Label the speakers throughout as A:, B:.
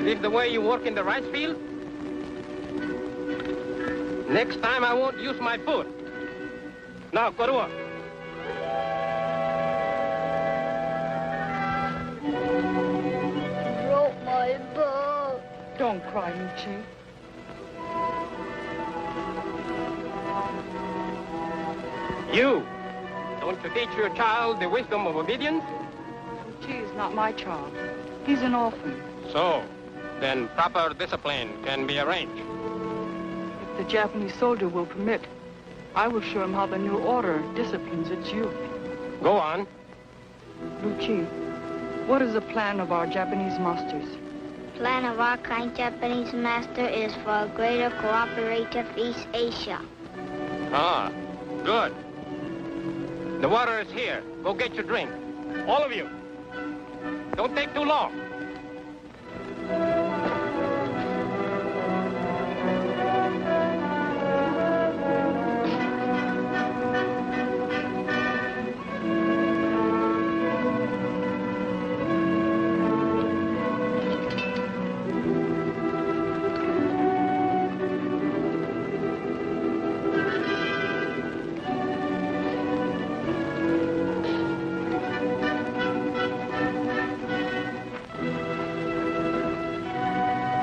A: this the way you work in the rice field? Next time I won't use my foot. Now, go to work.
B: Broke my boat.
C: Don't cry, Luci.
A: You! Don't you teach your child the wisdom of obedience?
C: Luci is not my child. He's an orphan.
A: So, then proper discipline can be arranged.
C: If the Japanese soldier will permit, I will show him how the new order disciplines its youth.
A: Go on.
C: Luci, what is the plan of our Japanese masters?
B: Plan of our kind Japanese master is for a greater cooperative East Asia.
A: Ah, good. The water is here. Go get your drink. All of you. Don't take too long.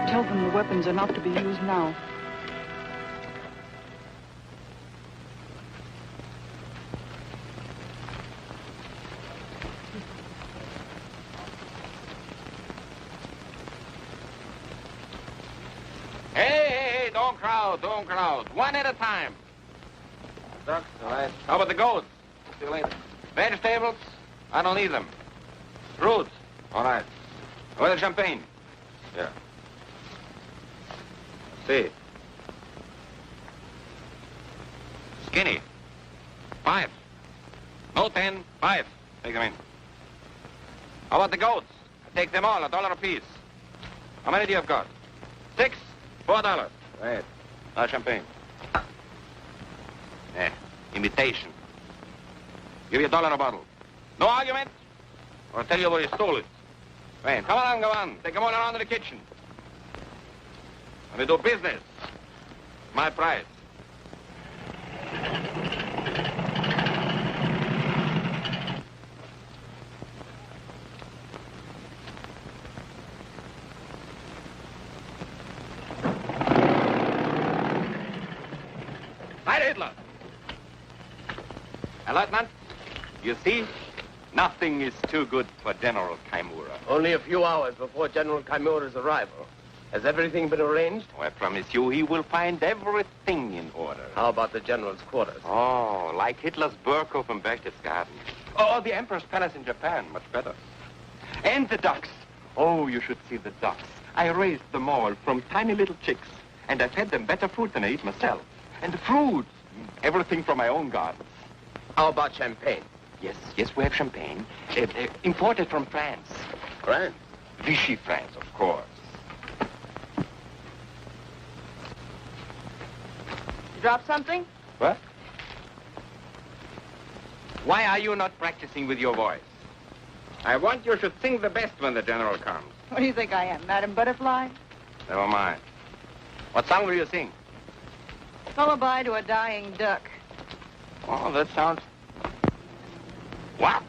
C: Tell them the weapons are not to be used now.
D: Hey, don't crowd, don't crowd. One at a time. Ducks, all right. How about the goats? See you later. Vegetables? I don't need them. Fruits? All right. What about the champagne? Yeah. See. Skinny. 5. No 10, 5. Take them in. How about the goats? Take them all, $1 apiece. How many do you have got? 6, $4. Right. Now champagne. Yeah. Imitation. Give you $1 a bottle. No argument? Or I'll tell you where you stole it. Right. Come on, go on. Take them all around to the kitchen. Let me do business. My price. Hi, Hitler. Lieutenant, you see, nothing is too good for General Kaimura.
E: Only a few hours before General Kaimura's arrival. Has everything been arranged?
D: Oh, I promise you, he will find everything in order.
E: How about the general's quarters?
D: Oh, like Hitler's Burghof in Berchtesgaden. Oh, the Emperor's Palace in Japan, much better. And the ducks. Oh, you should see the ducks. I raised them all from tiny little chicks, and I fed them better fruit than I eat myself. And the fruits, everything from my own gardens.
E: How about champagne?
D: Yes, we have champagne. Imported from France.
E: France?
D: Vichy France, of course.
C: Drop something?
D: What? Why are you not practicing with your voice? I want you should sing the best when the general comes.
C: What do you think I am, Madam Butterfly?
D: Never mind. What song will you sing?
C: Lullaby to a dying duck.
D: Oh, that sounds... What?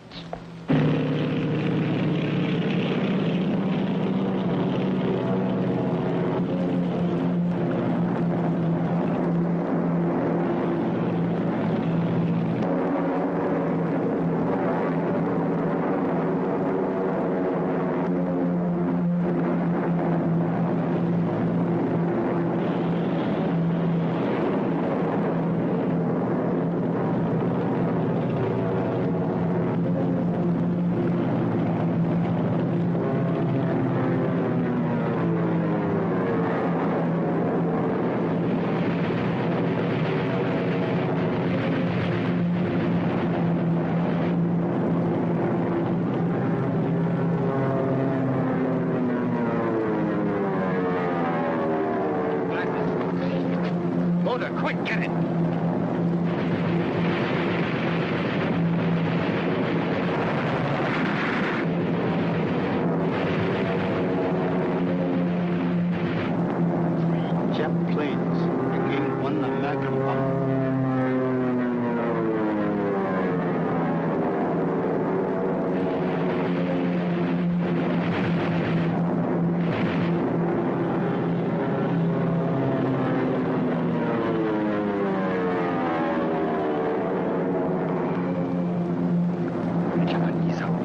D: Quick, get it.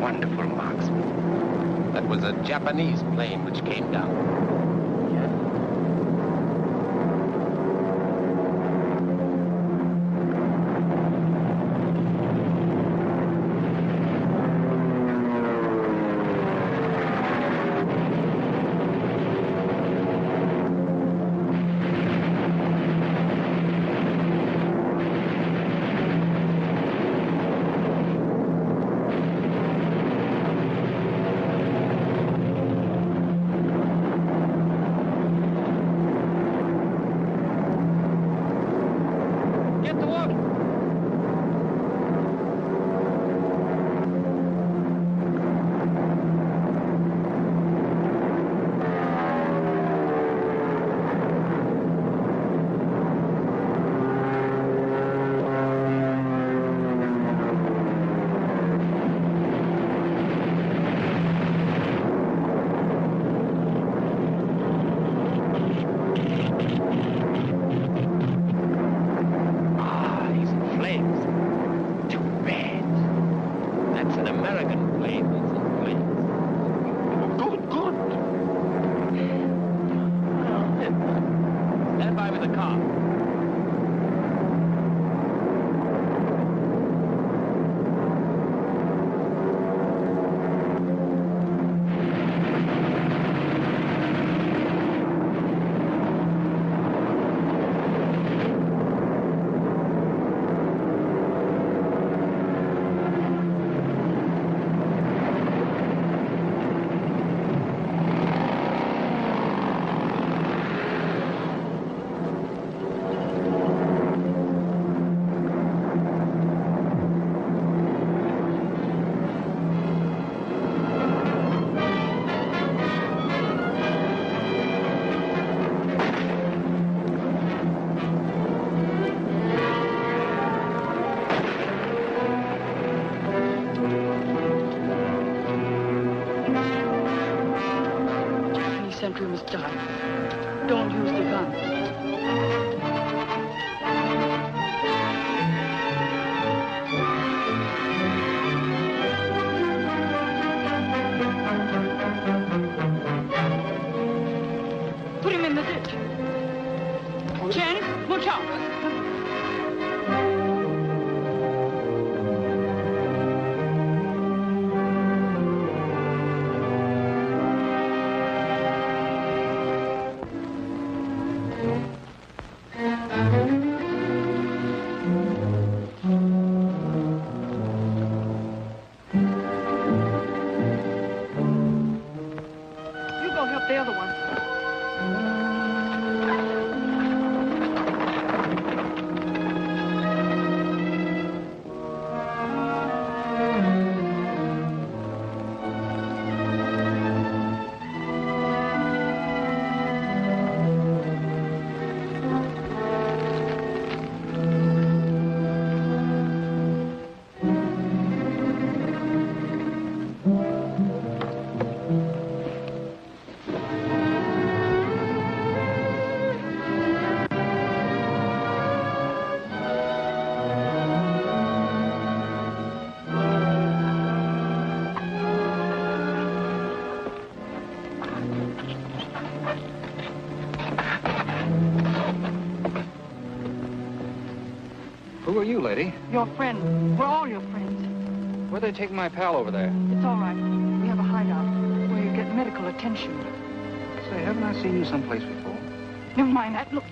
D: wonderful marksman.
E: That was a Japanese plane which came down.
C: Sentry must die. Don't use the gun. Put him in the ditch. Chen, watch out. The other one.
F: Who are you, lady?
C: Your friend. We're all your friends.
F: Where'd they take my pal over there?
C: It's all right. We have a hideout where you get medical attention.
F: Say, haven't I seen you someplace before?
C: Never mind that. Look.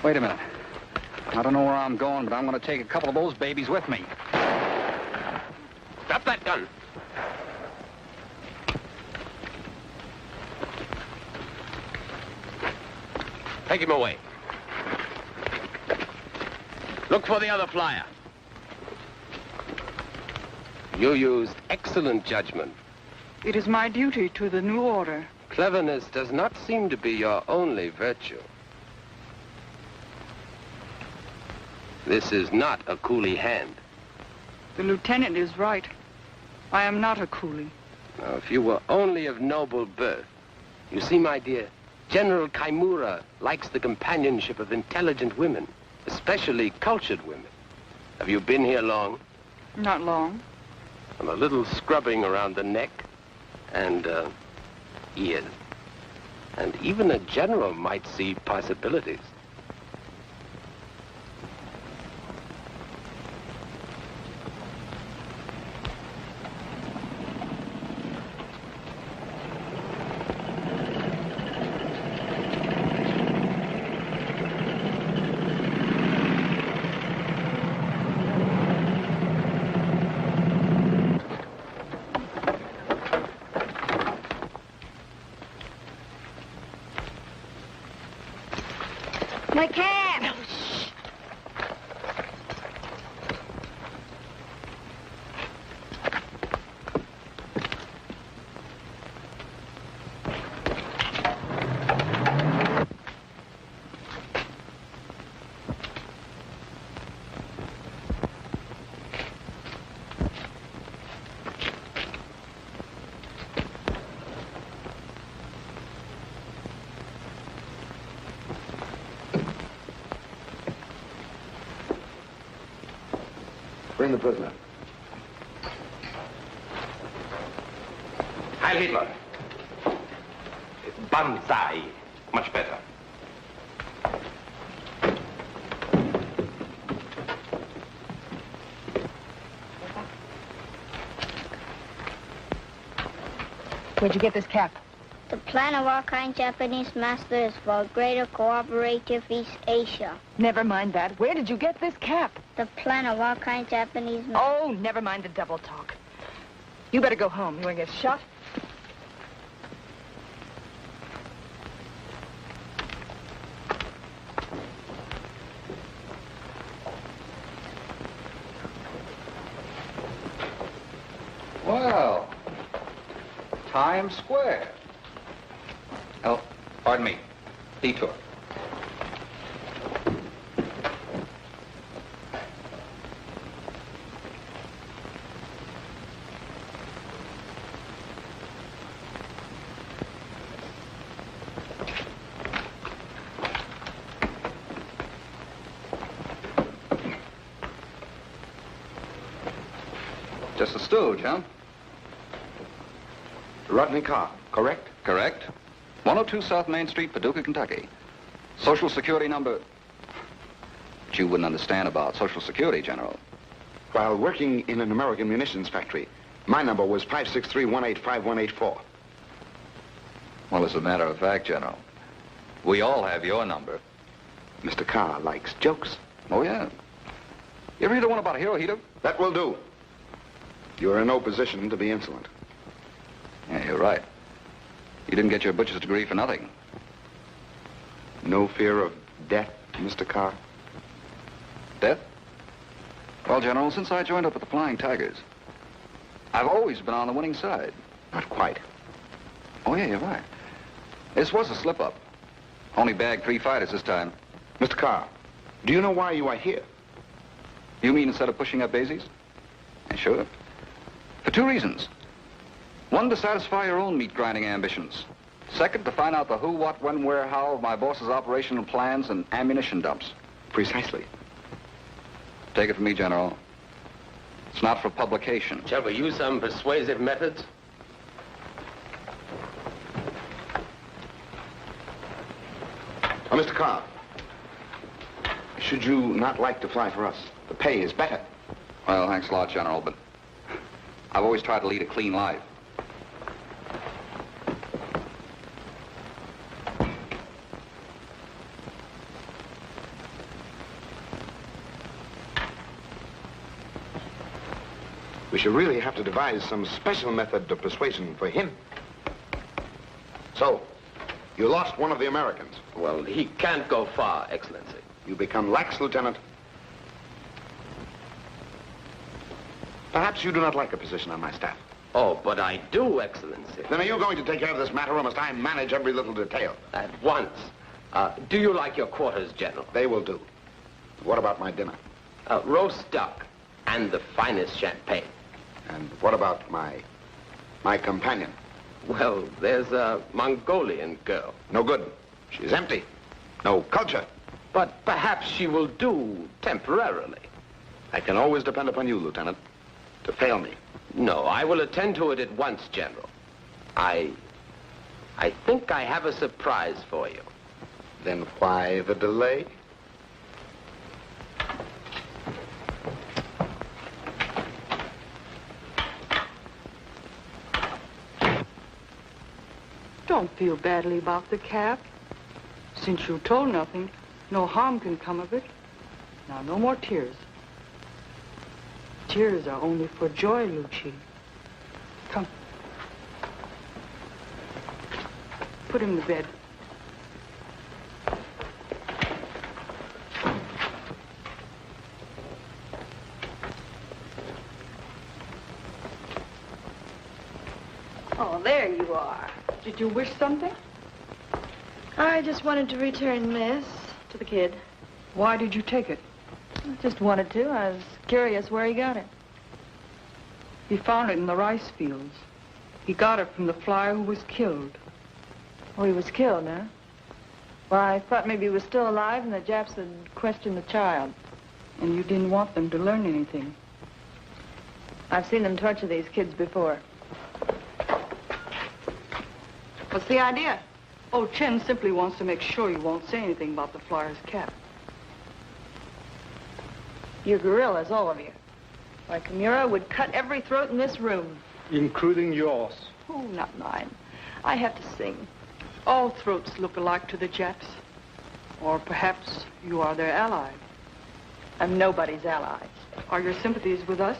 F: Wait a minute. I don't know where I'm going, but I'm going to take a couple of those babies with me.
E: Drop that gun. Take him away. Look for the other flyer. You used excellent judgment.
C: It is my duty to the new order.
E: Cleverness does not seem to be your only virtue. This is not a coolie hand.
C: The lieutenant is right. I am not a coolie.
E: Now, if you were only of noble birth. You see, my dear, General Kaimura likes the companionship of intelligent women, especially cultured women. Have you been here long?
C: Not long.
E: And a little scrubbing around the neck and ears. And even a general might see possibilities.
B: My cab!
D: Bring the prisoner. Heil Hitler. Banzai. Much better.
C: Where'd you get this cap?
B: The plan of our kind Japanese master is for greater cooperative East Asia.
C: Never mind that. Where did you get this cap?
B: The plan of our kind Japanese master.
C: Oh, never mind the double talk. You better go home. You want to get shot?
F: Well, Times Square. Oh, pardon me. Detour. Just a stooge, huh?
D: Rodney Carr, correct?
F: Correct. 102 South Main Street, Paducah, Kentucky. Social Security number... But you wouldn't understand about Social Security, General.
G: While working in an American munitions factory, my number was 563-185184.
F: Well, as a matter of fact, General, we all have your number.
G: Mr. Carr likes jokes.
F: Oh, yeah. You ever hear the one about Hirohito?
G: That will do. You are in no position to be insolent.
F: Yeah, you're right. You didn't get your butcher's degree for nothing.
G: No fear of death, Mr. Carr?
F: Death? Well, General, since I joined up with the Flying Tigers, I've always been on the winning side.
G: Not quite.
F: Oh, yeah, you're right. This was a slip-up. Only bagged 3 fighters this time.
G: Mr. Carr, do you know why you are here?
F: You mean instead of pushing up daisies? Yeah, sure. For 2 reasons. 1, to satisfy your own meat-grinding ambitions. 2nd, to find out the who, what, when, where, how of my boss's operational plans and ammunition dumps.
G: Precisely.
F: Take it from me, General. It's not for publication.
E: Shall we use some persuasive methods?
G: Oh, Mr. Carr, should you not like to fly for us? The pay is better.
F: Well, thanks a lot, General, but I've always tried to lead a clean life.
G: We should really have to devise some special method of persuasion for him. So, you lost one of the Americans.
E: Well, he can't go far, Excellency.
G: You become lax, Lieutenant. Perhaps you do not like a position on my staff.
E: Oh, but I do, Excellency.
G: Then are you going to take care of this matter, or must I manage every little detail?
E: At once. Do you like your quarters, General?
G: They will do. What about my dinner?
E: Roast duck and the finest champagne.
G: And what about my companion?
E: Well, there's a Mongolian girl.
G: No good. She's empty. No culture.
E: But perhaps she will do temporarily.
G: I can always depend upon you, Lieutenant, to fail me.
E: No, I will attend to it at once, General. I think I have a surprise for you.
G: Then why the delay?
C: Don't feel badly about the cap. Since you told nothing, no harm can come of it. Now, no more tears. Tears are only for joy, Lucci. Come. Put him to bed.
H: Oh, there you are.
C: Did you wish something?
H: I just wanted to return this to the kid.
C: Why did you take it?
H: I just wanted to. I was curious where he got it.
C: He found it in the rice fields. He got it from the flyer who was killed.
H: Oh, he was killed, huh? Well, I thought maybe he was still alive and the Japs had questioned the child.
C: And you didn't want them to learn anything.
H: I've seen them torture these kids before. What's the idea?
C: Oh, Chen simply wants to make sure you won't say anything about the flyer's cap.
H: You're gorillas, all of you. Why, Kimura would cut every throat in this room.
I: Including yours.
H: Oh, not mine. I have to sing.
C: All throats look alike to the Japs. Or perhaps you are their ally.
H: I'm nobody's ally.
C: Are your sympathies with us?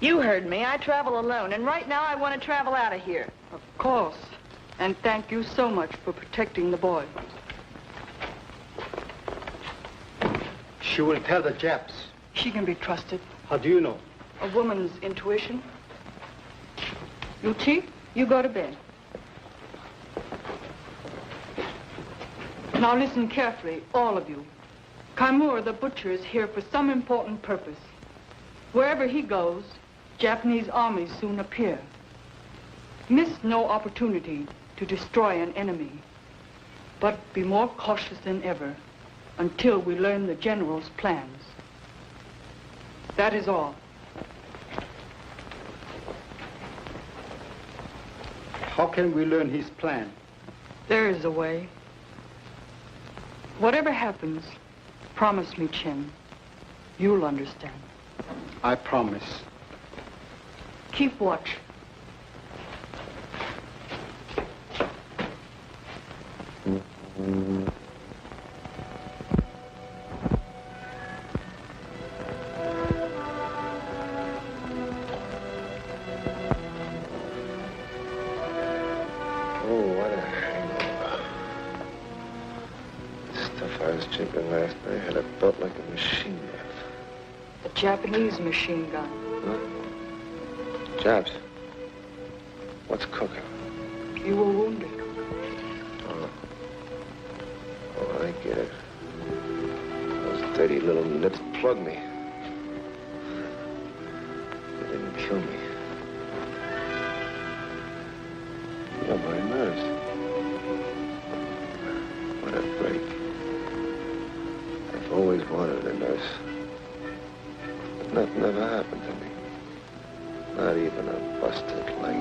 H: You heard me. I travel alone, and right now I want to travel out of here.
C: Of course. And thank you so much for protecting the boy.
I: She will tell the Japs.
C: She can be trusted.
I: How do you know?
C: A woman's intuition. Luchi, you go to bed. Now listen carefully, all of you. Kaimur, the butcher, is here for some important purpose. Wherever he goes, Japanese armies soon appear. Miss no opportunity to destroy an enemy, but be more cautious than ever until we learn the general's plans. That is all.
I: How can we learn his plan?
C: There is a way. Whatever happens, promise me, Chen. You'll understand.
I: I promise.
C: Keep watch.
J: Chungking last night had a belt like a machine gun.
C: A Japanese machine gun.
J: Huh? Japs. What's cooking?
C: You were wounded.
J: Oh, I get it. Those dirty little nips plugged me. They didn't kill me. Yeah, my nerves. What a break. I've always wanted a nurse. But nothing ever happened to me. Not even a busted leg.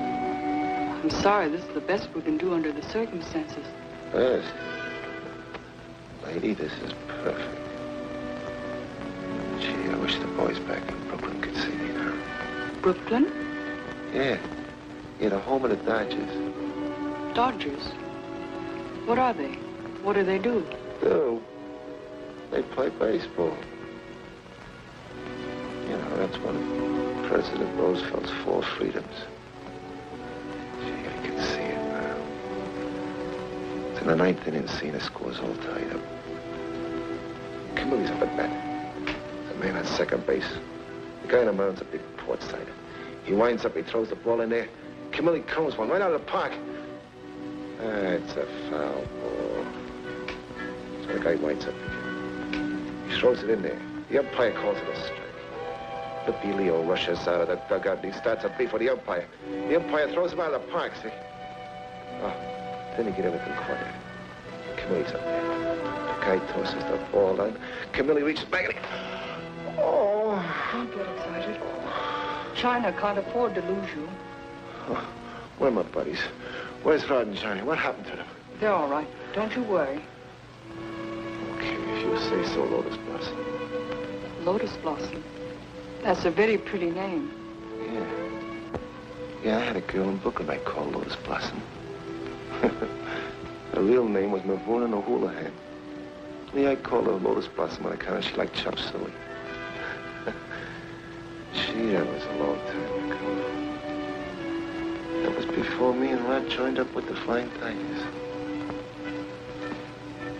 C: I'm sorry, this is the best we can do under the circumstances.
J: Best? Lady, this is perfect. Gee, I wish the boys back in Brooklyn could see me now.
C: Brooklyn?
J: Yeah. Yeah, the home of the Dodgers.
C: Dodgers? What are they? What do they do?
J: They play baseball. You know, that's one of President Roosevelt's 4 freedoms. Gee, I can see it now. It's in the 9th inning, scene, the score's all tied up. Kimberly's up at bat. The man on second base. The guy on the mound's a big port sider. He winds up, he throws the ball in there. Kimberly comes one right out of the park. It's a foul ball. So the guy winds up again. He throws it in there. The umpire calls it a strike. Lippy Leo rushes out of the dugout and he starts a beef with the umpire. The umpire throws him out of the park, see? Oh, then he get everything quiet. Camille's up there. The guy tosses the ball on. Camille reaches back and he... Oh.
C: Don't get excited. China can't afford to lose you.
J: Oh, where are my buddies? Where's Rod and Johnny? What happened to them?
C: They're all right. Don't you worry.
J: Okay, if you say so, Lotus Blossom.
C: Lotus Blossom. That's a very pretty name.
J: Yeah. Yeah, I had a girl in Brooklyn I called Lotus Blossom. Her real name was Mavuna O'Houlihan. Yeah, I called her Lotus Blossom on account of she liked chop suey. Gee, that was a long time ago. That was before me and Rod joined up with the Flying Tigers.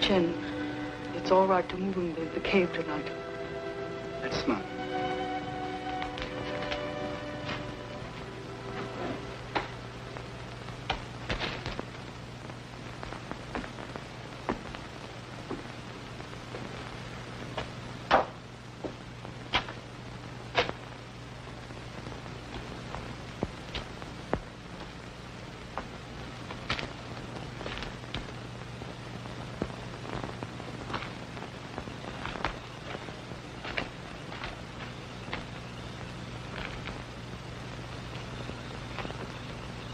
C: Chin, it's all right to move in the cave tonight.
F: It's not.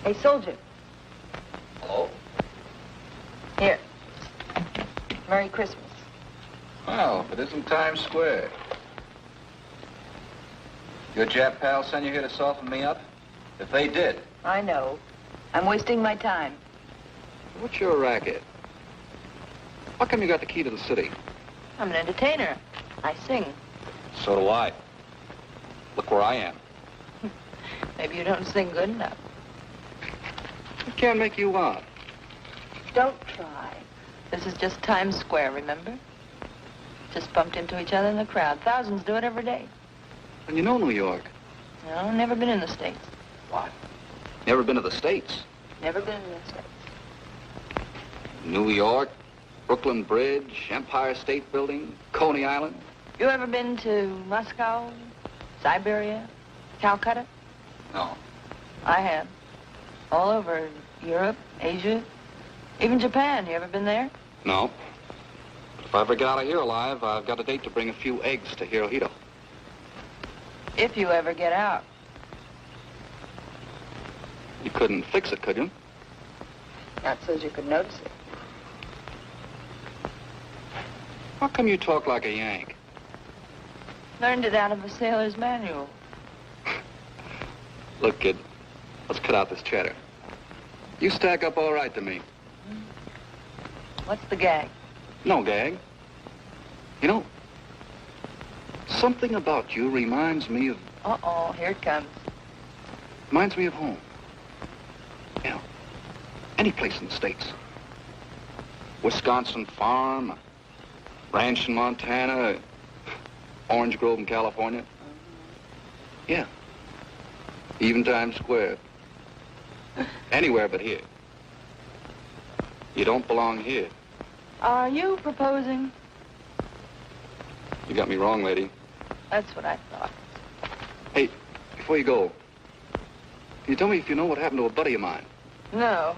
H: Hey, soldier.
F: Hello?
H: Here. Merry Christmas.
F: Well, if it isn't Times Square. Your Jap pals sent you here to soften me up? If they did.
H: I know. I'm wasting my time.
F: What's your racket? How come you got the key to the city?
H: I'm an entertainer. I sing.
F: So do I. Look where I am.
H: Maybe you don't sing good enough.
F: It can't make you out.
H: Don't try. This is just Times Square, remember? Just bumped into each other in the crowd. Thousands do it every day.
F: And you know New York.
H: No, never been in the States.
F: What? Never been to the States?
H: Never been in the States.
F: New York, Brooklyn Bridge, Empire State Building, Coney Island.
H: You ever been to Moscow, Siberia, Calcutta?
F: No.
H: I have. All over Europe, Asia, even Japan. You ever been there?
F: No. But if I ever get out of here alive, I've got a date to bring a few eggs to Hirohito.
H: If you ever get out.
F: You couldn't fix it, could you?
H: Not so as you could notice it.
F: How come you talk like a Yank?
H: Learned it out of a sailor's manual.
F: Look, kid, let's cut out this chatter. You stack up all right to me.
H: What's the gag?
F: No gag. You know, something about you reminds me of...
H: Uh-oh, here it comes.
F: Reminds me of home. You know, any place in the States. Wisconsin farm, a ranch in Montana, Orange Grove in California. Yeah. Even Times Square. Anywhere but here. You don't belong here.
H: Are you proposing?
F: You got me wrong, lady.
H: That's what I thought.
F: Hey, before you go, can you tell me if you know what happened to a buddy of mine?
H: No.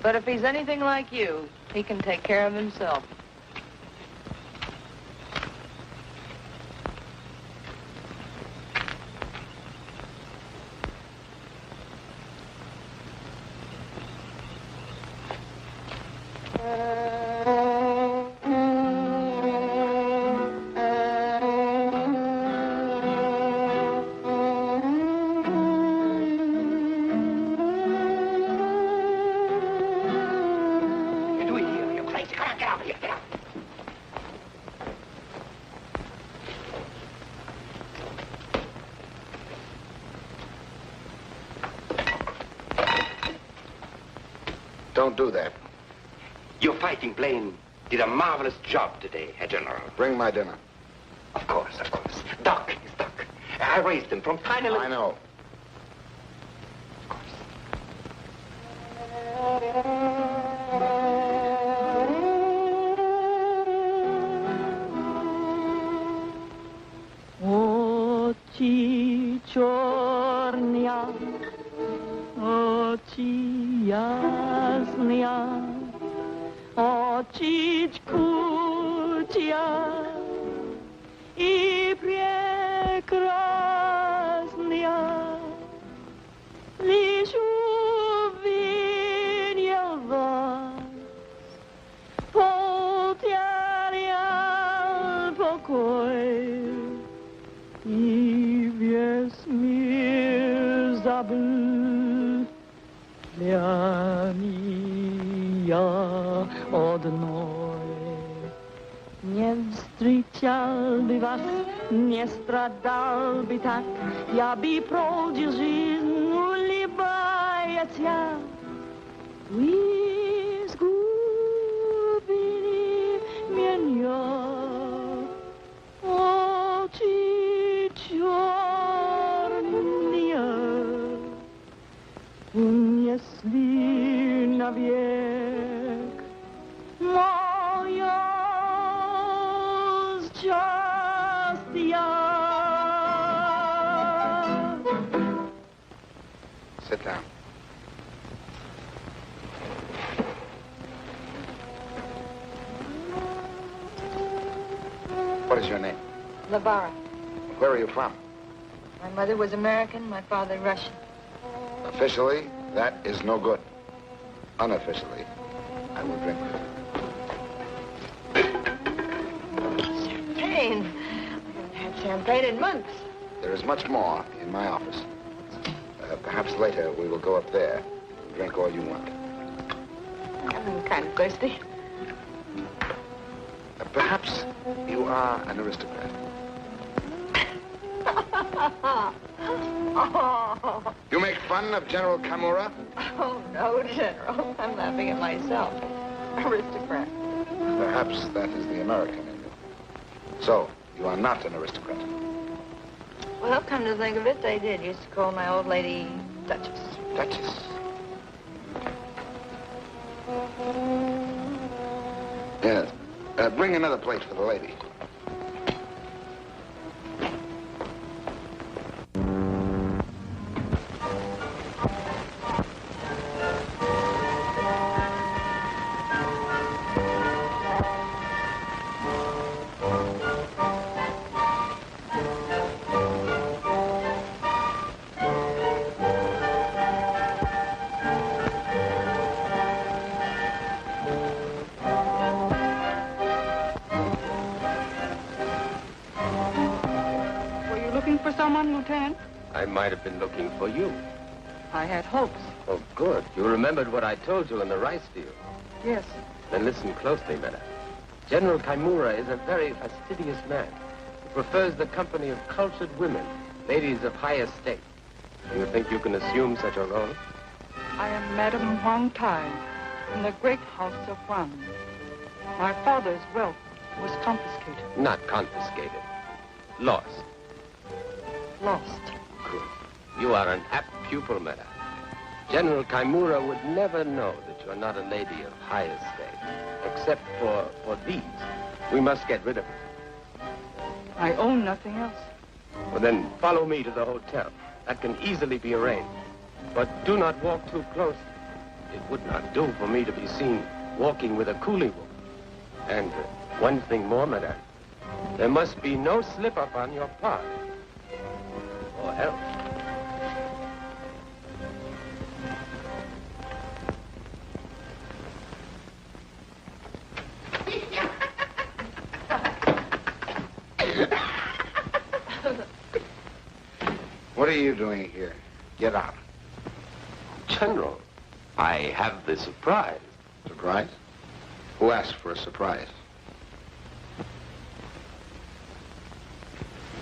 H: But if he's anything like you, he can take care of himself.
J: Don't do that.
E: Your fighting plane did a marvelous job today, Herr General.
J: Bring my dinner.
E: Of course, of course. Duck is duck. I raised him from tiny little...
J: I know.
E: Of course.
C: Очі чорні, очі ясні, очі чкуті и прекрасні. Лишь увидел вас, потерял покой, и весь мир забыл для меня одной. Не встречал бы вас, не страдал бы так, я бы прожил жизнь, улыбаясь. Вы сгубили меня, очи черные, унесли навек мое счастье.
G: Sit down. What is your name?
H: Labara.
G: Where are you from?
H: My mother was American, my father Russian.
G: Officially, that is no good. Unofficially, I will drink with you.
H: Champagne. I haven't had champagne in months.
G: There is much more in my office. Perhaps later we will go up there and drink all you want.
H: I'm kind of thirsty.
G: Perhaps you are an aristocrat.
H: Oh.
G: You make fun of General Kamura?
H: Oh, no, General. I'm laughing at myself. Aristocrat.
G: Perhaps that is the American in you. So, you are not an aristocrat.
H: Well, come to think of it, they did. Used to call my old lady Duchess.
G: Duchess. Yes. Bring another plate for the lady.
C: Someone, Lieutenant?
E: I might have been looking for you.
C: I had hopes.
E: Oh, good. You remembered what I told you in the rice deal.
C: Yes.
E: Then listen closely, madam. General Kaimura is a very fastidious man. He prefers the company of cultured women, ladies of high estate. Do you think you can assume such a role?
C: I am Madame Huang Tai in the great house of Huang. My father's wealth was confiscated.
E: Not confiscated. Lost.
C: Lost.
E: Good. You are an apt pupil, madam. General Kaimura would never know that you are not a lady of high estate. Except for these. We must get rid of them.
C: I own nothing else.
E: Well, then follow me to the hotel. That can easily be arranged. But do not walk too close. It would not do for me to be seen walking with a coolie woman. And one thing more, madam. There must be no slip-up on your part. Or else.
G: What are you doing here? Get out.
E: General, I have the surprise.
G: Surprise? Who asked for a surprise?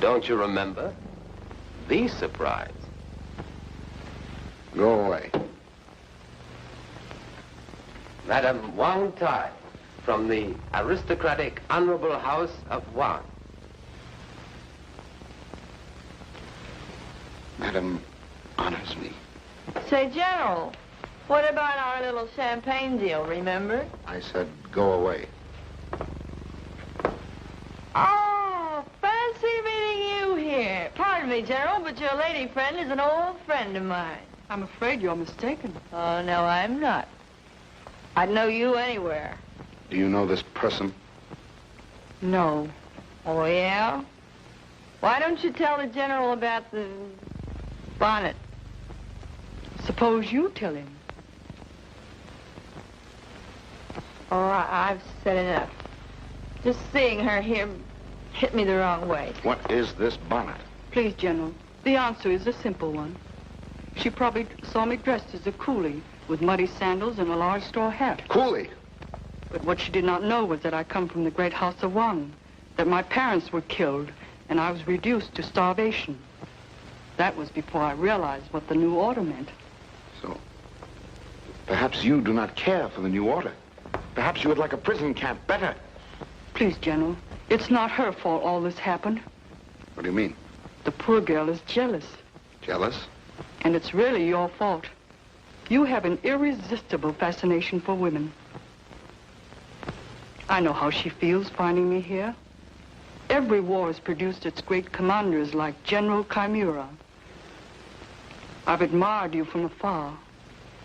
E: Don't you remember? The surprise.
G: Go away.
E: Madame Wang Tai, from the aristocratic honorable house of Wang.
G: Madam honors me.
H: Say, General, what about our little champagne deal, remember?
G: I said go away.
H: Oh, fancy meeting you here. Pardon me. me, General, but your lady friend is an old friend of mine.
C: I'm afraid you're mistaken.
H: Oh, no, I'm not. I'd know you anywhere.
G: Do you know this person?
C: No.
H: Oh, yeah? Why don't you tell the General about the bonnet?
C: Suppose you tell him.
H: Oh, I've said enough. Just seeing her here hit me the wrong way.
G: What is this bonnet?
C: Please, General, the answer is a simple one. She probably saw me dressed as a coolie with muddy sandals and a large straw hat.
G: Coolie?
C: But what she did not know was that I come from the great house of Wang, that my parents were killed, and I was reduced to starvation. That was before I realized what the new order meant.
G: So, perhaps you do not care for the new order. Perhaps you would like a prison camp better.
C: Please, General, it's not her fault all this happened.
G: What do you mean?
C: The poor girl is jealous,
G: Jealous?
C: and it's really your fault. You have an irresistible fascination for women. I know how she feels finding me here. Every war has produced its great commanders like General Chimera. I've admired you from afar,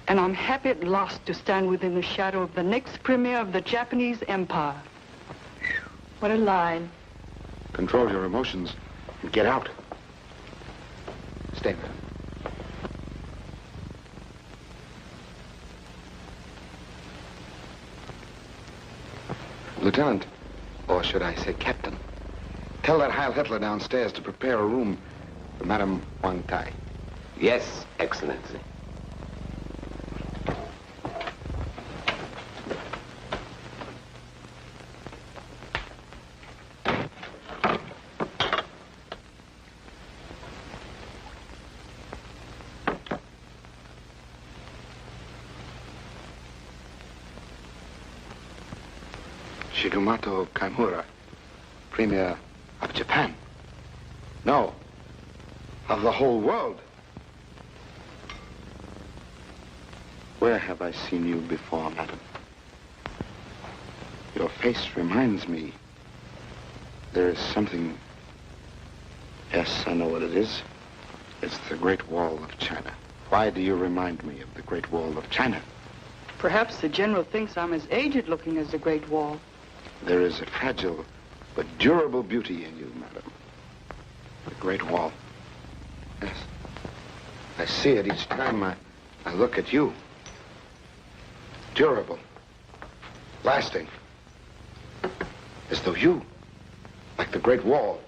C: and I'm happy at last to stand within the shadow of the next premier of the Japanese Empire.
H: What a line.
G: Control your emotions and get out. Stay there. Lieutenant, or should I say Captain, tell that Heil Hitler downstairs to prepare a room for Madame Wang Tai.
E: Yes, Excellency.
G: Shigemoto Kaimura, Premier of Japan. No, of the whole world. Where have I seen you before, madam? Your face reminds me. There is something... Yes, I know what it is. It's the Great Wall of China. Why do you remind me of the Great Wall of China?
C: Perhaps the General thinks I'm as aged looking as the Great Wall.
G: There is a fragile but durable beauty in you, madam. The Great Wall. Yes. I see it each time I look at you. Durable. Lasting. As though you, like the Great Wall,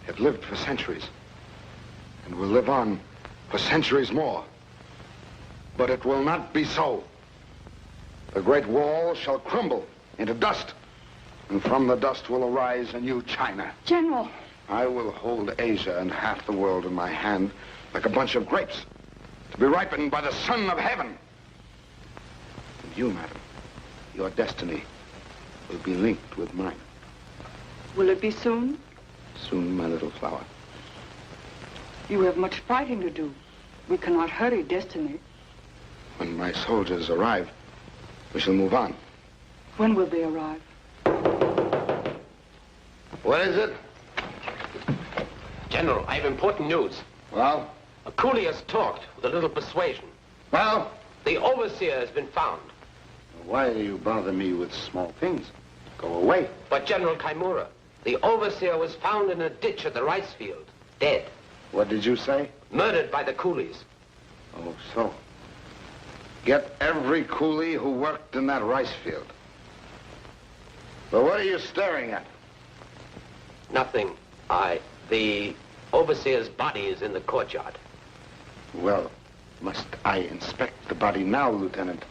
G: have lived for centuries and will live on for centuries more. But it will not be so. The Great Wall shall crumble into dust, and from the dust will arise a new China.
C: General!
G: I will hold Asia and half the world in my hand like a bunch of grapes to be ripened by the sun of heaven. And you, madam, your destiny will be linked with mine.
C: Will it be soon?
G: Soon, my little flower.
C: You have much fighting to do. We cannot hurry destiny.
G: When my soldiers arrive, we shall move on.
C: When will they arrive?
G: What is it?
E: General, I have important news.
G: Well?
E: A coolie has talked with a little persuasion.
G: Well?
E: The overseer has been found.
G: Why do you bother me with small things? Go away.
E: But General Kaimura, the overseer was found in a ditch at the rice field, dead.
G: What did you say?
E: Murdered by the coolies.
G: Oh, so. Get every coolie who worked in that rice field. But what are you staring at?
E: Nothing. The overseer's body is in the courtyard.
G: Well, must I inspect the body now, Lieutenant?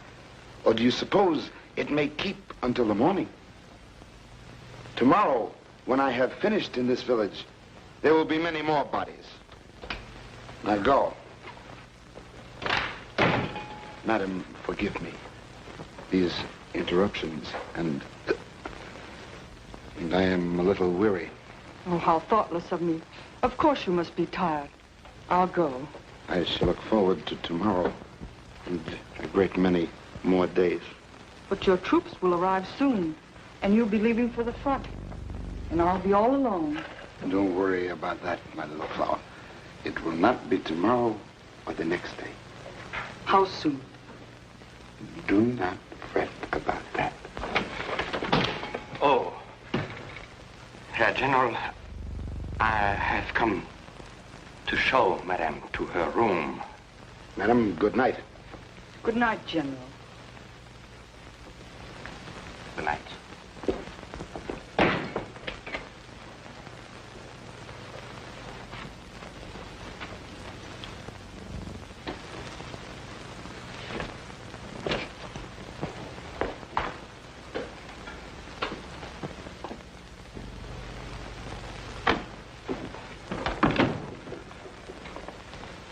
G: Or do you suppose it may keep until the morning? Tomorrow, when I have finished in this village, there will be many more bodies. Now go. Madam, forgive me. These interruptions, and I am a little weary.
C: Oh, how thoughtless of me. Of course you must be tired. I'll go.
G: I shall look forward to tomorrow and a great many more days.
C: But your troops will arrive soon, and you'll be leaving for the front. And I'll be all alone.
G: Don't worry about that, my little flower. It will not be tomorrow or the next day.
C: How soon?
G: Do not fret about that.
D: Oh, Herr General, I have come to show Madame to her room.
G: Madam, good night.
C: Good night, General.
D: Good night.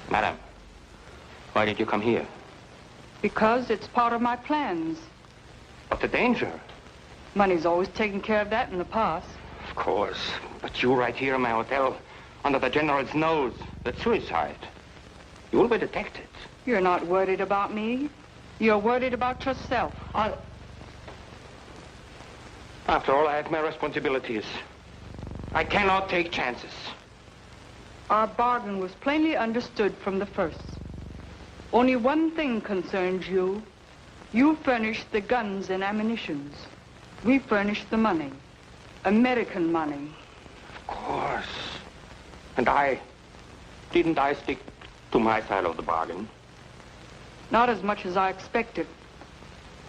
D: Madam, why did you come here?
C: Because it's part of my plans.
D: But the danger.
C: Money's always taken care of that in the past.
D: Of course. But you right here in my hotel, under the General's nose, that's suicide. You will be detected.
C: You're not worried about me. You're worried about yourself.
D: After all, I have my responsibilities. I cannot take chances.
C: Our bargain was plainly understood from the first. Only one thing concerns you. You furnish the guns and ammunitions. We furnish the money. American money.
D: Of course. And didn't I stick to my side of the bargain?
C: Not as much as I expected.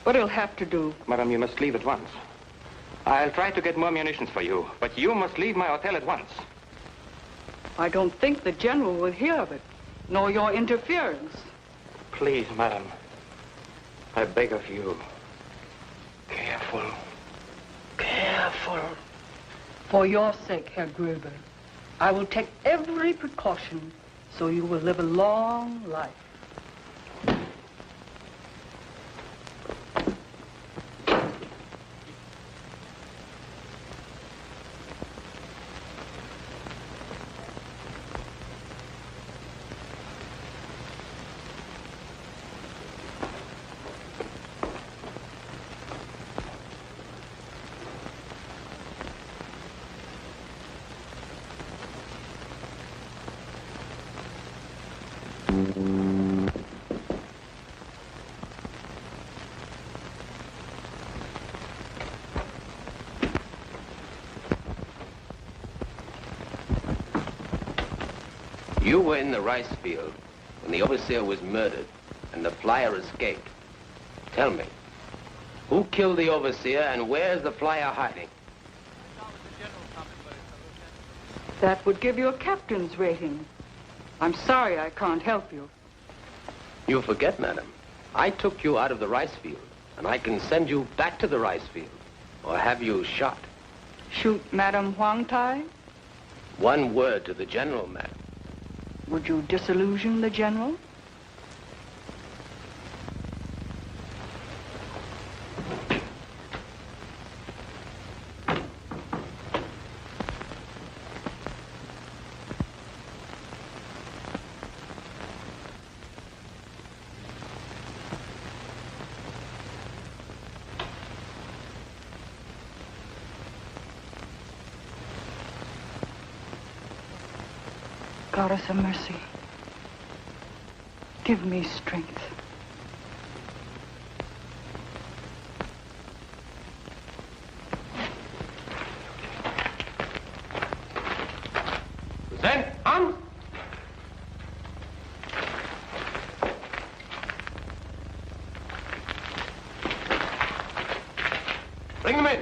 C: But it'll have to do.
D: Madam, you must leave at once. I'll try to get more munitions for you, but you must leave my hotel at once.
C: I don't think the General will hear of it, nor your interference.
D: Please, madam, I beg of you. Careful. Careful.
C: For your sake, Herr Gruber, I will take every precaution so you will live a long life.
E: You were in the rice field when the overseer was murdered and the flyer escaped. Tell me, who killed the overseer and where's the flyer hiding?
C: That would give you a captain's rating. I'm sorry I can't help you.
E: You forget, madam. I took you out of the rice field, and I can send you back to the rice field, or have you shot.
C: Shoot Madame Huang Tai?
E: One word to the general, madam.
C: Would you disillusion the General? Goddess of mercy, give me strength.
D: Then, on! Bring them in.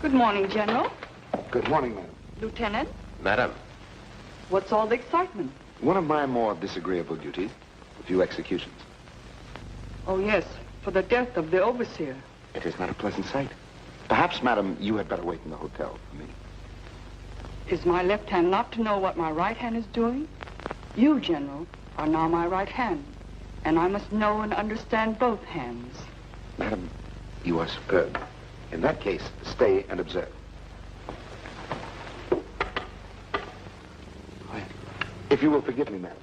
C: Good morning, General.
G: Good morning, madam.
C: Lieutenant,
E: Madam,
C: what's all the excitement?
G: One of my more disagreeable duties, a few executions.
C: Oh, yes, for the death of the overseer.
G: It is not a pleasant sight. Perhaps, madam, you had better wait in the hotel for me.
C: Is my left hand not to know what my right hand is doing? You, General, are now my right hand, and I must know and understand both hands.
G: Madam, you are superb. In that case, stay and observe. If you will forgive me, madam.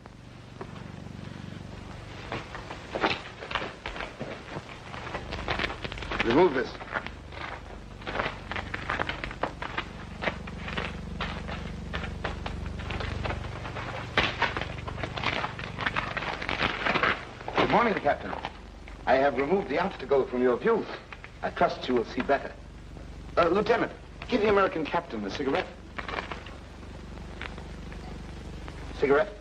G: Remove this. Good morning, Captain. I have removed the obstacle from your view. I trust you will see better. Lieutenant, give the American captain a cigarette. Cigarette?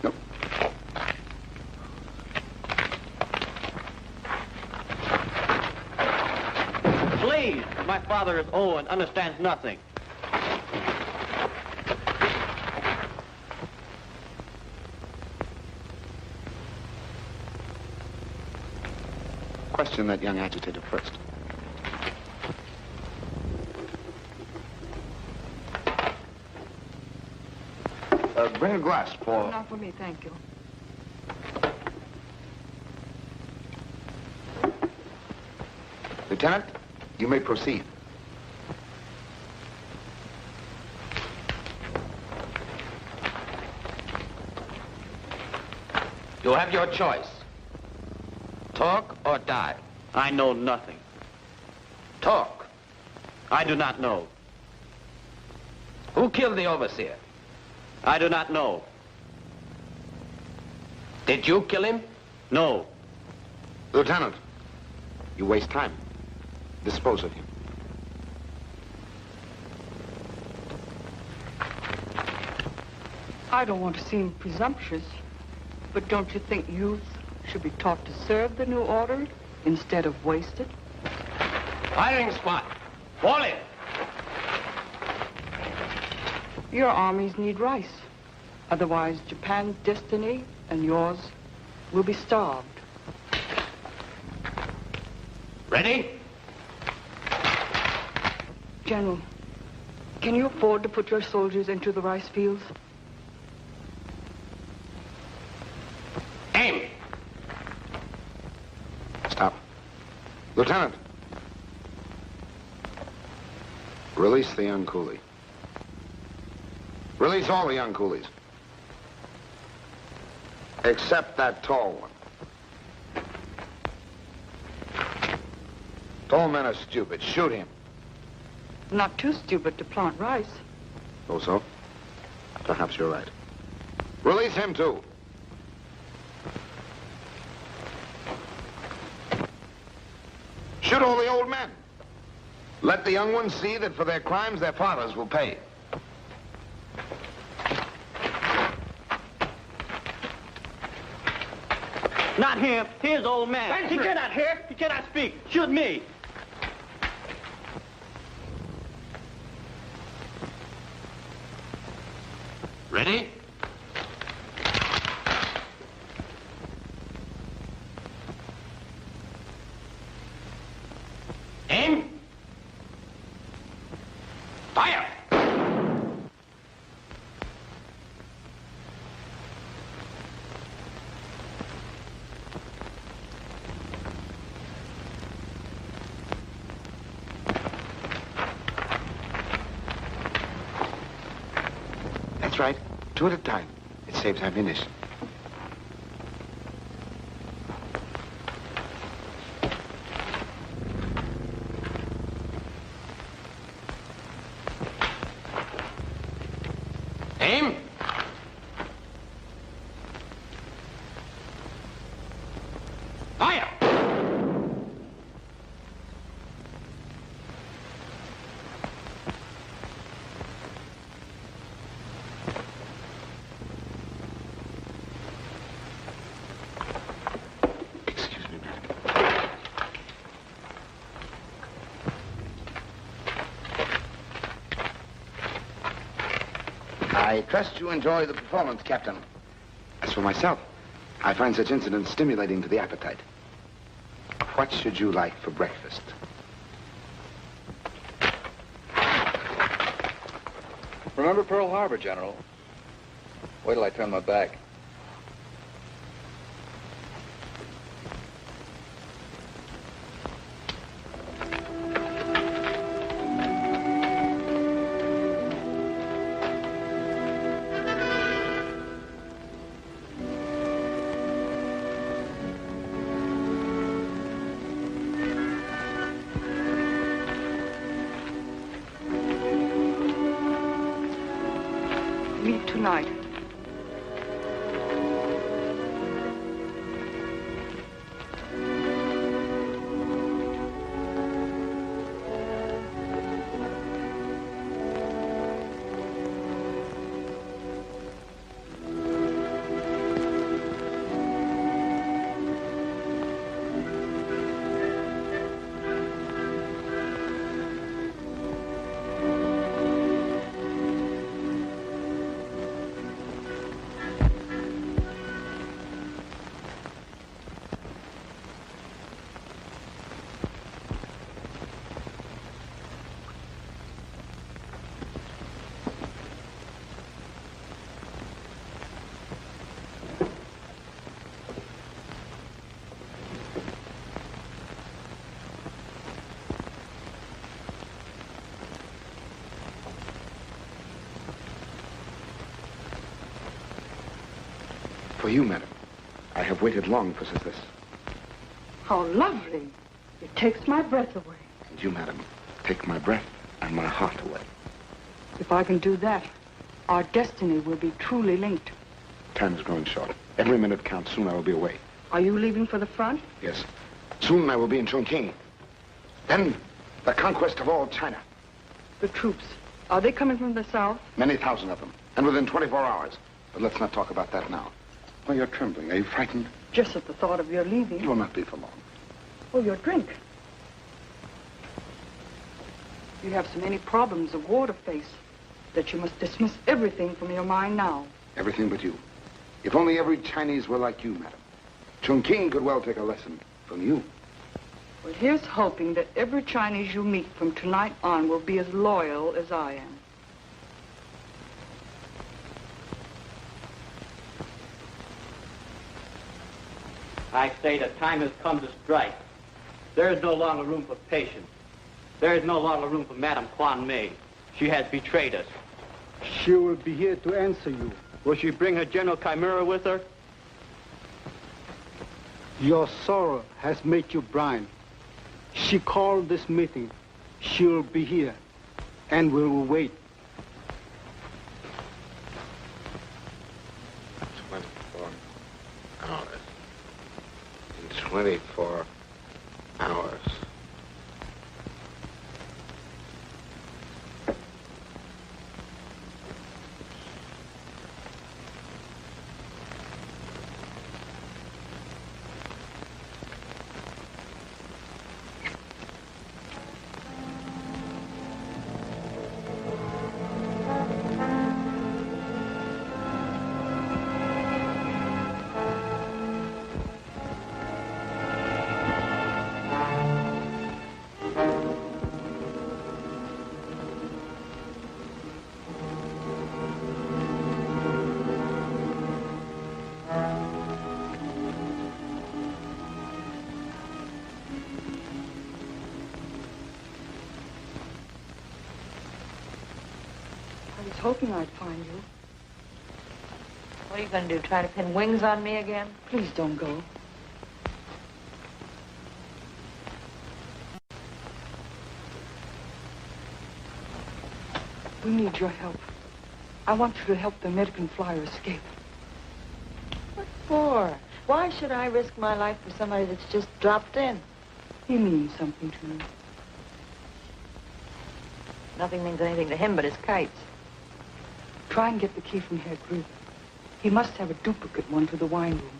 G: No.
K: Please, my father is old and understands nothing.
G: Question that young agitator first. Bring a glass for...
C: Not for me, thank you.
G: Lieutenant, you may proceed.
E: You have your choice. Talk or die.
K: I know nothing.
E: Talk.
K: I do not know.
E: Who killed the overseer?
K: I do not know.
E: Did you kill him?
K: No.
G: Lieutenant, you waste time. Dispose of him.
C: I don't want to seem presumptuous, but don't you think youth should be taught to serve the new order instead of waste it?
E: Firing squad. Fall in.
C: Your armies need rice. Otherwise, Japan's destiny and yours will be starved.
E: Ready?
C: General, can you afford to put your soldiers into the rice fields?
E: Aim.
G: Stop. Lieutenant. Release the young coolie. Release all the young coolies. Except that tall one. Tall men are stupid. Shoot him.
C: Not too stupid to plant rice.
G: Oh, so? Perhaps you're right. Release him, too. Shoot all the old men. Let the young ones see that for their crimes, their fathers will pay.
K: Not him. Here's old man.
E: Thanks,
K: He
E: sir.
K: cannot hear. He cannot speak. Shoot me.
E: Ready? Aim. Fire.
G: That's right. 2 at a time. It saves ammunition.
E: Aim. Fire.
G: Excuse me, madam. I trust you enjoy the performance, Captain. As for myself, I find such incidents stimulating to the appetite. What should you like for breakfast?
F: Remember Pearl Harbor, General? Wait till I turn my back.
C: Meet tonight.
G: For you, madam. I have waited long for this.
C: How lovely. It takes my breath away.
G: And you, madam, take my breath and my heart away.
C: If I can do that, our destiny will be truly linked.
G: Time is growing short. Every minute counts. Soon I will be away.
C: Are you leaving for the front?
G: Yes. Soon I will be in Chungking. Then, the conquest of all China.
C: The troops, are they coming from the south?
G: Many thousand of them. And within 24 hours. But let's not talk about that now. Why, you're trembling. Are you frightened?
C: Just at the thought of your leaving.
G: It will not be for long.
C: Oh, your drink. You have so many problems of war to face that you must dismiss everything from your mind now.
G: Everything but you. If only every Chinese were like you, madam. Chungking could well take a lesson from you.
C: Well, here's hoping that every Chinese you meet from tonight on will be as loyal as I am.
K: I say the time has come to strike. There is no longer room for patience. There is no longer room for Madame Quan Mei. She has betrayed us.
I: She will be here to answer you.
K: Will she bring her General Chimera with her?
I: Your sorrow has made you blind. She called this meeting. She will be here, and we will wait.
G: 24 hours. In 24 hours.
C: I was hoping I'd find you.
H: What are you going to do, try to pin wings on me again?
C: Please don't go. We need your help. I want you to help the American flyer escape.
H: What for? Why should I risk my life for somebody that's just dropped in?
C: He means something to me.
H: Nothing means anything to him but his kites.
C: Try and get the key from Herr Gruber. He must have a duplicate one to the wine room.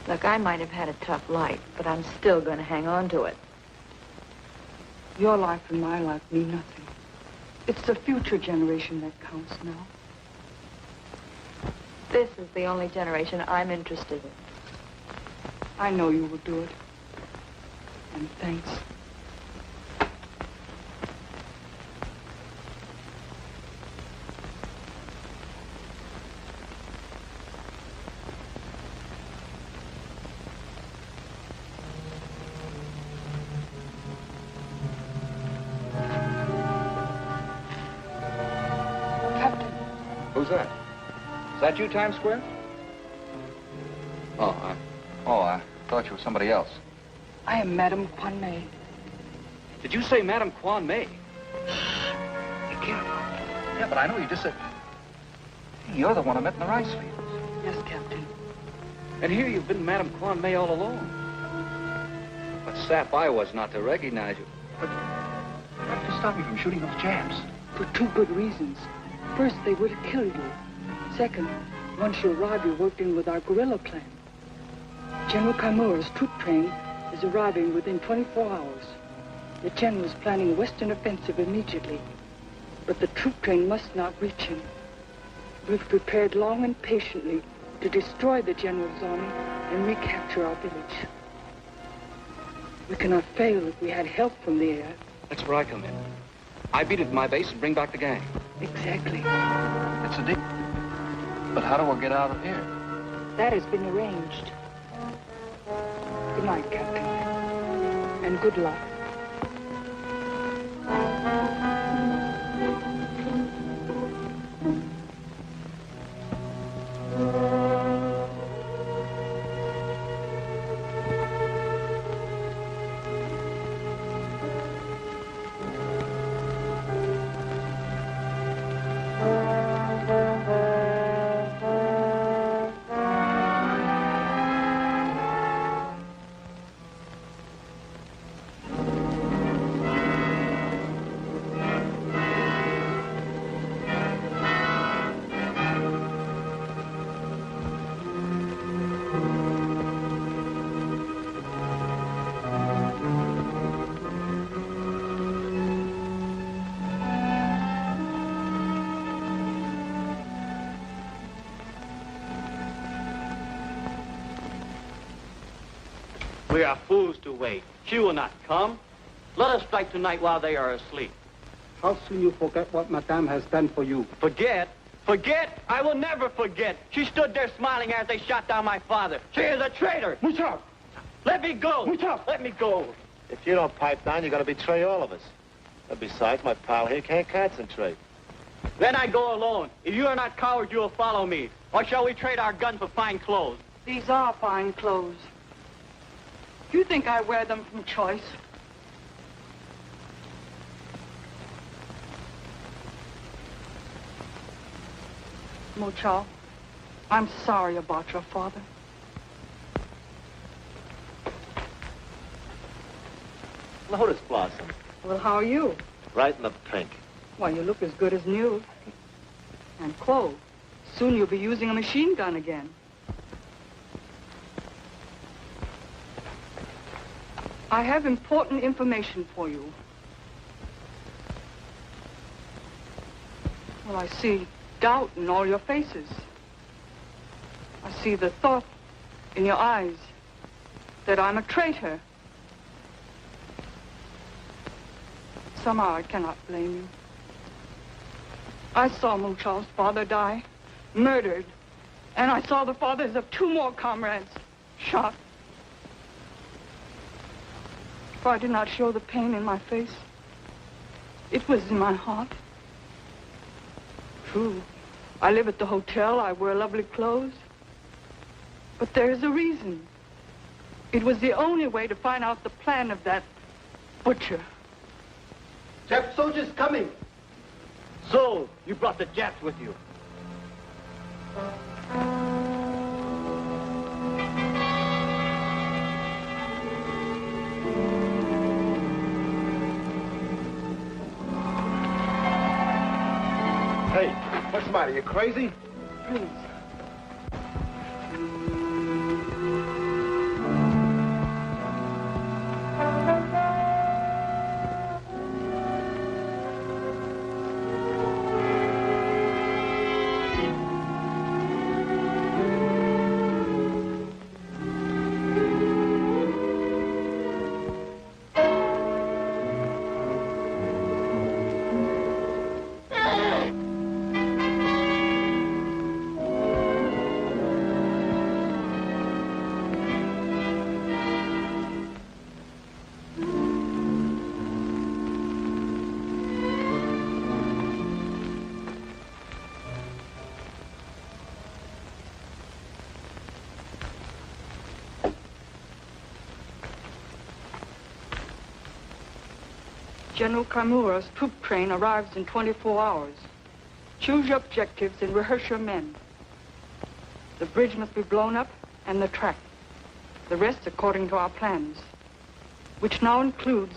H: Look, I might have had a tough life, but I'm still going to hang on to it.
C: Your life and my life mean nothing. It's the future generation that counts now.
H: This is the only generation I'm interested in.
C: I know you will do it. And thanks.
F: Who's that? Is that you, Times Square? I thought you were somebody else.
C: I am Madame Quan Mei.
F: Did you say Madame Quan Mei? Be careful. Yeah, but I know you just said... You're the one I met in the rice fields.
C: Yes, Captain.
F: And here you've been Madame Quan Mei all along. What sap I was not to recognize you. But how did you stop me from shooting those Japs?
C: For two good reasons. First, they would have killed you. Second, once you arrive, you're worked in with our guerrilla plan. General Kaimura's troop train is arriving within 24 hours. The general is planning a western offensive immediately. But the troop train must not reach him. We've prepared long and patiently to destroy the general's army and recapture our village. We cannot fail if we had help from the air.
F: That's where I come in. I beat it to my base and bring back the gang.
C: Exactly.
F: It's a deal. But how do I get out of here?
C: That has been arranged. Good night, Captain. And good luck.
K: We are fools to wait. She will not come. Let us strike tonight while they are asleep.
I: How soon you forget what Madame has done for you?
K: Forget? Forget? I will never forget. She stood there smiling as they shot down my father. She is a traitor.
I: Mucha!
K: Let me go.
I: Mucha!
K: Let me go.
L: If you don't pipe down, you're going to betray all of us. And besides, my pal here can't concentrate.
K: Then I go alone. If you are not cowards, you will follow me. Or shall we trade our guns for fine clothes?
C: These are fine clothes. You think I wear them from choice? Mo Chao, I'm sorry about your father.
L: Lotus Blossom.
C: Well, how are you?
L: Right in the pink.
C: Why, you look as good as new. And Chloe, soon you'll be using a machine gun again. I have important information for you. Well, I see doubt in all your faces. I see the thought in your eyes that I'm a traitor. Somehow I cannot blame you. I saw Mu Chao's father die, murdered, and I saw the fathers of two more comrades shot. If I did not show the pain in my face, it was in my heart. True, I live at the hotel, I wear lovely clothes. But there is a reason. It was the only way to find out the plan of that butcher.
K: Jap soldiers coming. So, you brought the Japs with you.
L: Hey, what's the matter? You crazy?
C: Please. General Kimura's troop train arrives in 24 hours. Choose your objectives and rehearse your men. The bridge must be blown up and the track. The rest according to our plans, which now includes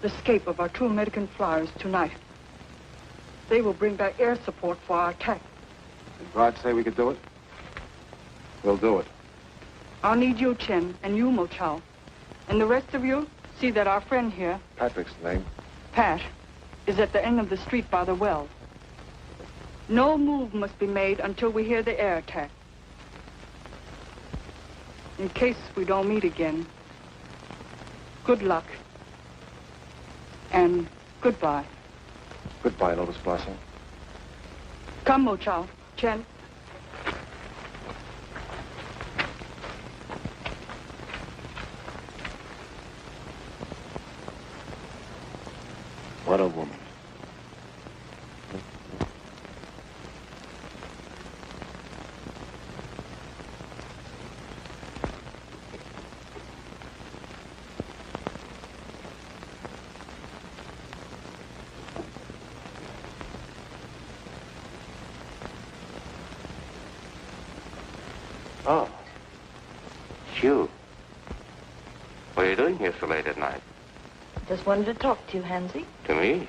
C: the escape of our 2 American flyers tonight. They will bring back air support for our attack.
G: Did Brad say we could do it? We'll do it.
C: I'll need you, Chen, and you, Mo Chao. And the rest of you, see that our friend here,
G: Patrick's name.
C: Pat, is at the end of the street by the well. No move must be made until we hear the air attack. In case we don't meet again, good luck and goodbye.
G: Goodbye, Lotus Blossom.
C: Come, Mo Chao. Chen.
G: What a woman.
A: Oh. You. What are you doing here so late at night?
H: Just wanted to talk to you, Hansy.
A: To me?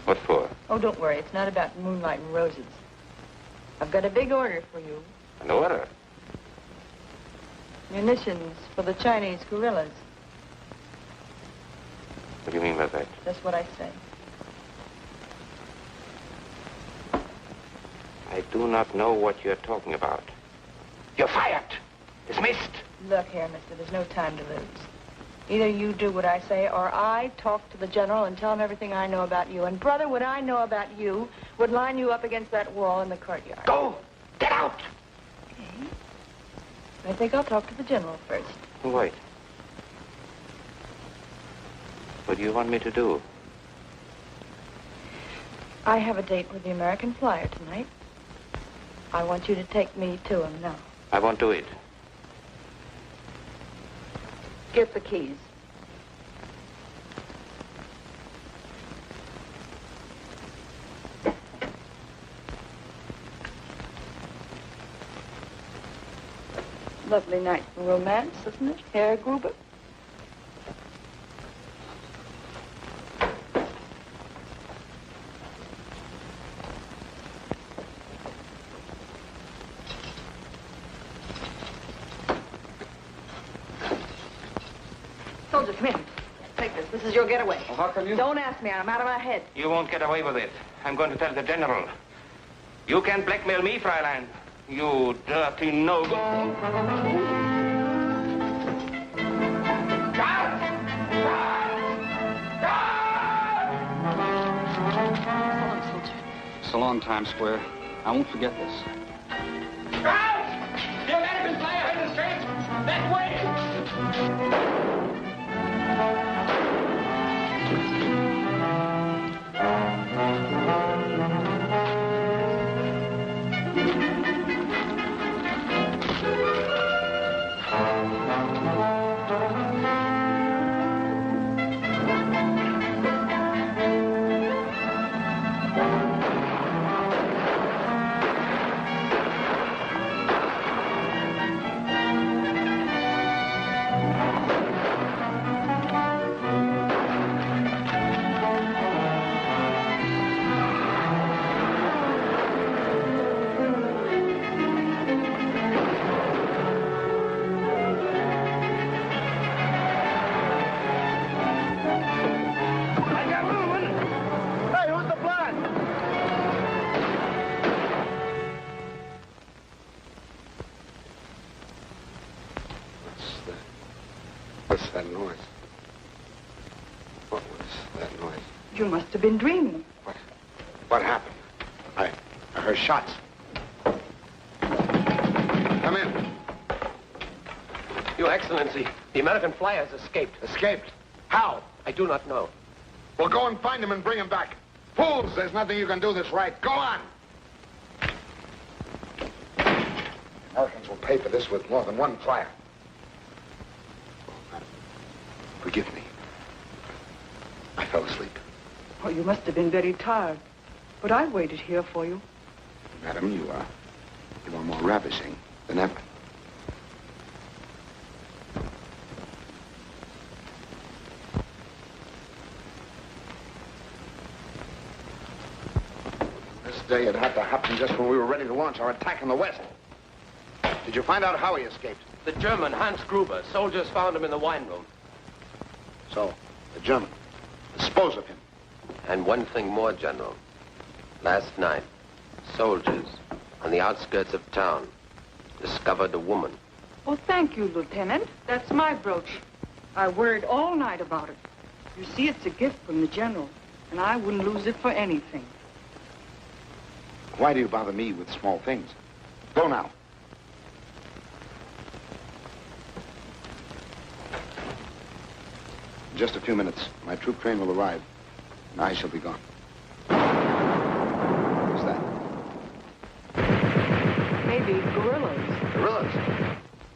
A: What for?
H: Oh, don't worry. It's not about moonlight and roses. I've got a big order for you.
A: An order?
H: Munitions for the Chinese guerrillas.
A: What do you mean by that?
H: That's what I say.
A: I do not know what you're talking about. You're fired. Dismissed.
H: Look here, mister, there's no time to lose. Either you do what I say, or I talk to the general and tell him everything I know about you. And, brother, what I know about you would line you up against that wall in the courtyard.
A: Go! Get out!
H: Okay. I think I'll talk to the general first.
A: Wait. What do you want me to do?
H: I have a date with the American flyer tonight. I want you to take me to him now.
A: I won't do it.
H: Get the keys. Lovely night for romance, isn't it, Herr Gruber? Soldier, come here. Take this. This is your getaway.
D: Well, how come you...
H: Don't ask me. I'm out of my head.
A: You won't get away with it. I'm going to tell the general. You can't blackmail me, Fräulein. You dirty no-go.
F: It's a long time, Square. I won't forget this.
A: Out! The American flyer in the street! That way!
G: What's that noise? What was that noise?
C: You must have been dreaming.
G: What happened? I heard shots. Come in.
E: Your Excellency, the American flyer has escaped.
G: Escaped? How?
E: I do not know.
G: Well, go and find him and bring him back. Fools, there's nothing you can do that's right. Go on. Americans will pay for this with more than one flyer. Forgive me. I fell asleep.
C: Oh, you must have been very tired. But I waited here for you.
G: Madam, you are more ravishing than ever. This day it had to happen just when we were ready to launch our attack in the West. Did you find out how he escaped?
E: The German, Hans Gruber. Soldiers found him in the wine room.
G: So, the German. Dispose of him.
E: And one thing more, General. Last night, soldiers on the outskirts of town discovered a woman.
C: Oh, thank you, Lieutenant. That's my brooch. I worried all night about it. You see, it's a gift from the General, and I wouldn't lose it for anything.
G: Why do you bother me with small things? Go now. In just a few minutes, my troop train will arrive, and I shall be gone. What's that?
C: Maybe guerrillas.
G: Guerrillas?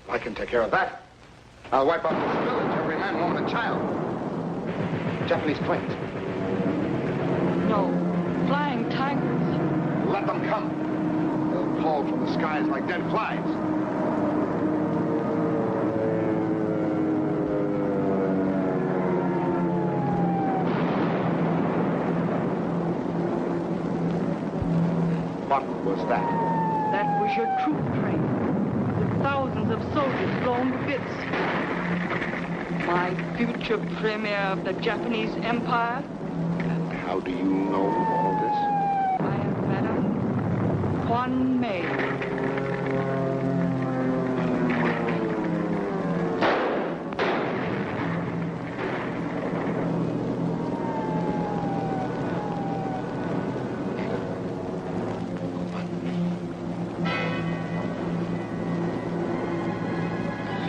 G: I can take care of that. I'll wipe out this village, every man, woman, and child. Japanese planes.
C: No, flying tigers.
G: Let them come. They'll fall from the skies like dead flies. What was that?
C: That was your troop train, with thousands of soldiers blown to bits. My future premier of the Japanese Empire.
G: And how do you know all this?
C: I am Madame Quan Mei.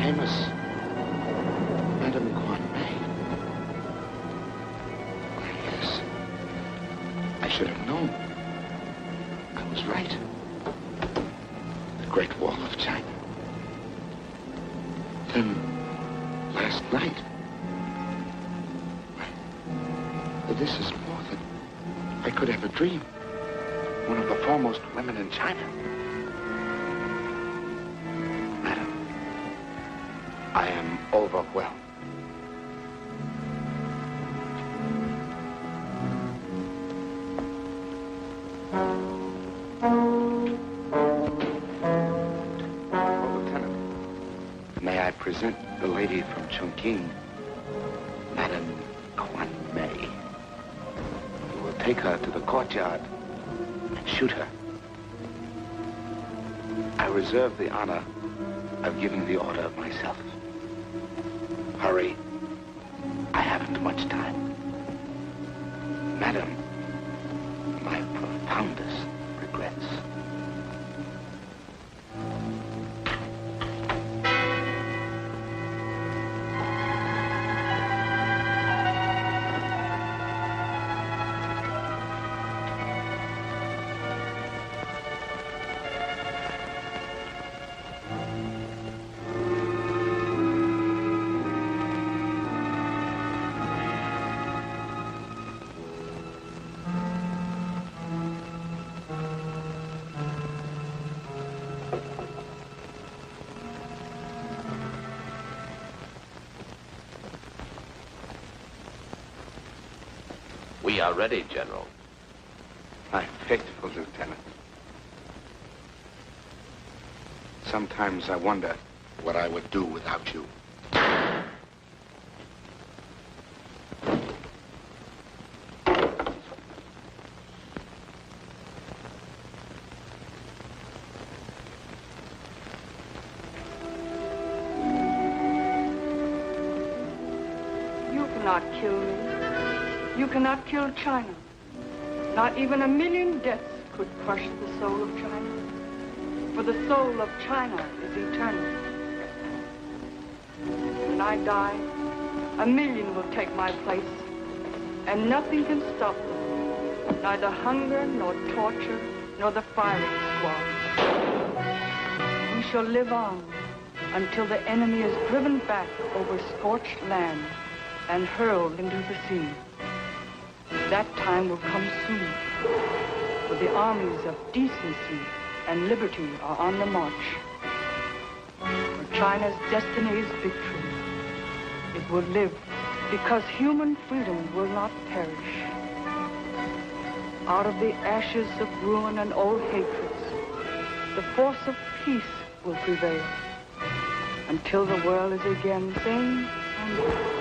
G: Famous Madame Quan Mei. Yes. I should have known. I was right. The Great Wall of China. Then, last night. This is more than I could ever dream. One of the foremost women in China. Madam, I am overwhelmed. May I present the lady from Chungking, Madame Quan Mei. You will take her to the courtyard and shoot her. I reserve the honor of giving the order myself. Hurry. I haven't much time. Madam, my profoundest regrets.
E: We are ready, General.
G: My faithful lieutenant. Sometimes I wonder what I would do without you.
C: You cannot kill me. You cannot kill China. Not even 1,000,000 deaths could crush the soul of China. For the soul of China is eternal. When I die, 1,000,000 will take my place, and nothing can stop them. Neither hunger, nor torture, nor the firing squads. We shall live on until the enemy is driven back over scorched land and hurled into the sea. That time will come soon, for the armies of decency and liberty are on the march. For China's destiny is victory. It will live because human freedom will not perish. Out of the ashes of ruin and old hatreds, the force of peace will prevail until the world is again sane and good.